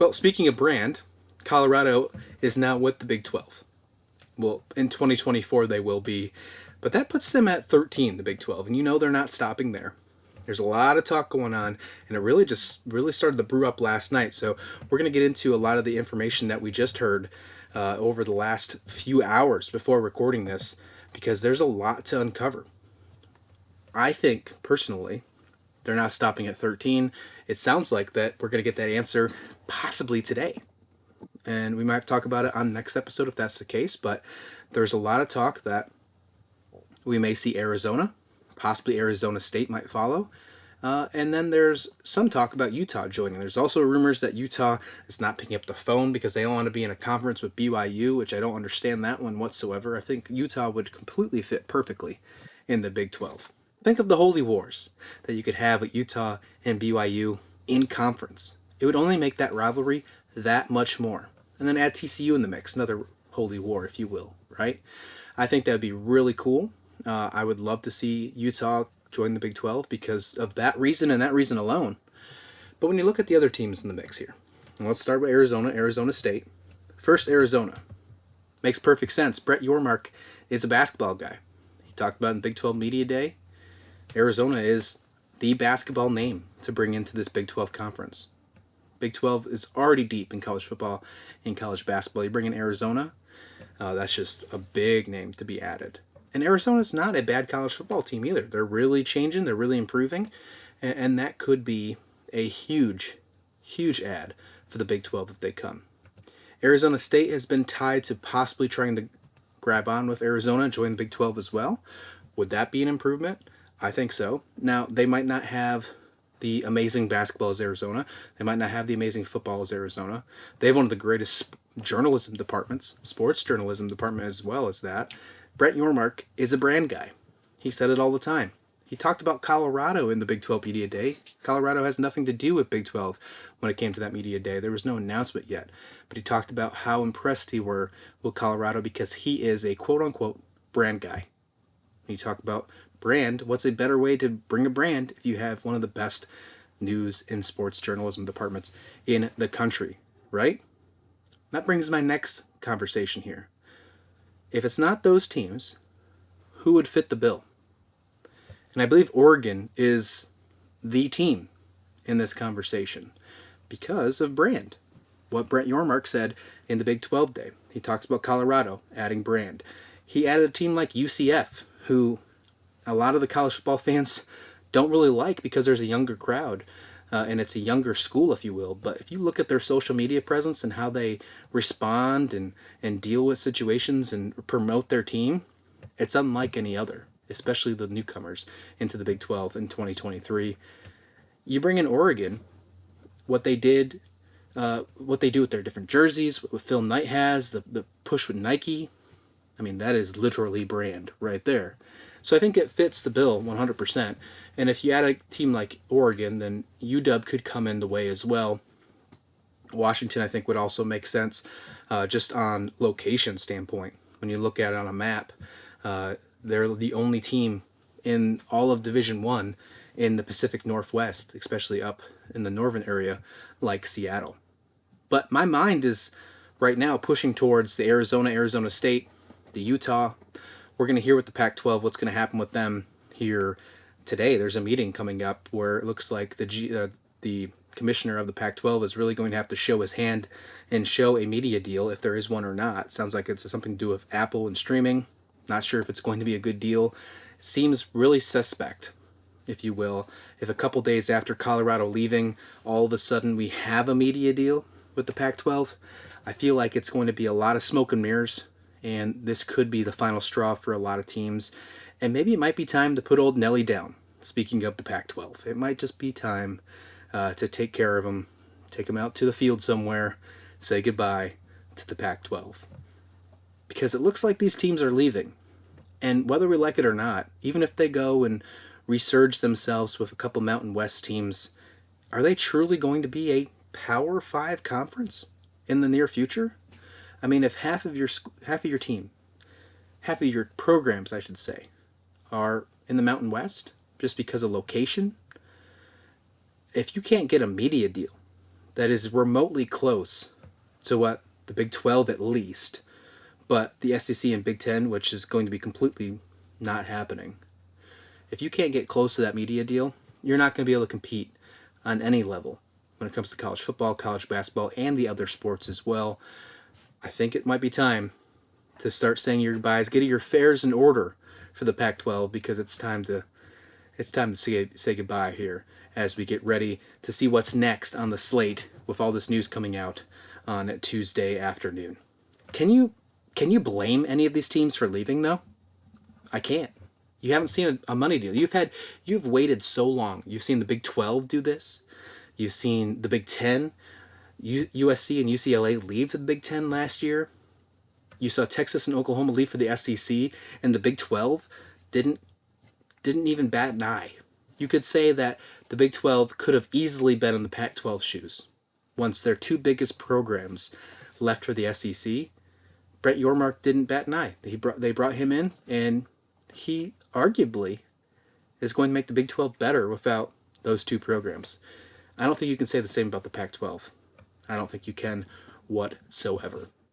Well, speaking of brand, Colorado is now with the Big 12. Well, in 2024 they will be, but that puts them at 13, the Big 12, and you know they're not stopping there. There's a lot of talk going on, and it really started to brew up last night. So we're going to get into a lot of the information that we just heard over the last few hours before recording this, because there's a lot to uncover. I think personally, they're not stopping at 13. It sounds like that we're going to get that answer possibly today, and we might talk about it on the next episode if that's the case. But there's a lot of talk that we may see Arizona, possibly Arizona State might follow. And then there's some talk about Utah joining. There's also rumors that Utah is not picking up the phone because they don't want to be in a conference with BYU, which I don't understand that one whatsoever. I think Utah would completely fit perfectly in the Big 12. Think of the holy wars that you could have with Utah and BYU in conference. It would only make that rivalry that much more. And then add TCU in the mix, another holy war, if you will, right? I think that would be really cool. I would love to see Utah join the Big 12 because of that reason and that reason alone. But when you look at the other teams in the mix here, and let's start with Arizona State. First, Arizona. Makes perfect sense. Brett Yormark is a basketball guy. He talked about in Big 12 Media Day. Arizona is the basketball name to bring into this Big 12 conference. Big 12 is already deep in college football and college basketball. You bring in Arizona, that's just a big name to be added. And Arizona's not a bad college football team either. They're really changing. They're really improving. And that could be a huge, huge add for the Big 12 if they come. Arizona State has been tied to possibly trying to grab on with Arizona and join the Big 12 as well. Would that be an improvement? I think so. Now, they might not have the amazing basketball as Arizona. They might not have the amazing football as Arizona. They have one of the greatest journalism departments, sports journalism department as well as that. Brett Yormark is a brand guy. He said it all the time. He talked about Colorado in the Big 12 Media Day. Colorado has nothing to do with Big 12 when it came to that Media Day. There was no announcement yet. But he talked about how impressed he were with Colorado because he is a quote-unquote brand guy. He talked about brand. What's a better way to bring a brand if you have one of the best news and sports journalism departments in the country, right? That brings my next conversation here. If it's not those teams, who would fit the bill? And I believe Oregon is the team in this conversation because of brand. What Brett Yormark said in the Big 12 Day. He talks about Colorado adding brand. He added a team like UCF, who a lot of the college football fans don't really like because there's a younger crowd. And it's a younger school, if you will. But if you look at their social media presence and how they respond and deal with situations and promote their team, it's unlike any other, especially the newcomers into the Big 12 in 2023. You bring in Oregon, what they do with their different jerseys, what Phil Knight has, the push with Nike. I mean, that is literally brand right there. So I think it fits the bill 100%. And if you add a team like Oregon, then UW could come in the way as well. Washington, I think, would also make sense just on location standpoint. When you look at it on a map, they're the only team in all of Division I in the Pacific Northwest, especially up in the northern area like Seattle. But my mind is right now pushing towards the Arizona State, the Utah. We're going to hear with the Pac-12 what's going to happen with them here today. There's a meeting coming up where it looks like the commissioner of the Pac-12 is really going to have to show his hand and show a media deal if there is one or not. Sounds like it's something to do with Apple and streaming. Not sure if it's going to be a good deal. Seems really suspect, if you will. If a couple days after Colorado leaving, all of a sudden we have a media deal with the Pac-12, I feel like it's going to be a lot of smoke and mirrors, and this could be the final straw for a lot of teams. And maybe it might be time to put old Nelly down. Speaking of the Pac-12, it might just be time to take care of him, take him out to the field somewhere, say goodbye to the Pac-12. Because it looks like these teams are leaving. And whether we like it or not, even if they go and resurge themselves with a couple Mountain West teams, are they truly going to be a Power 5 conference in the near future? I mean, if half of your team, half of your programs, I should say, are in the Mountain West just because of location, if you can't get a media deal that is remotely close to what the Big 12 at least, but the SEC and Big 10, which is going to be completely not happening. If you can't get close to that media deal, you're not going to be able to compete on any level when it comes to college football, college basketball, and the other sports as well. I think it might be time to start saying your goodbyes, getting your affairs in order for the Pac-12, because it's time to say goodbye here as we get ready to see what's next on the slate with all this news coming out on Tuesday afternoon. Can you blame any of these teams for leaving though? I can't. You haven't seen a money deal. You've waited so long. You've seen the Big 12 do this. You've seen the Big 10, USC and UCLA leave the Big 10 last year. You saw Texas and Oklahoma leave for the SEC, and the Big 12 didn't even bat an eye. You could say that the Big 12 could have easily been in the Pac-12 shoes. Once their two biggest programs left for the SEC, Brett Yormark didn't bat an eye. They brought him in, and he arguably is going to make the Big 12 better without those two programs. I don't think you can say the same about the Pac-12. I don't think you can whatsoever.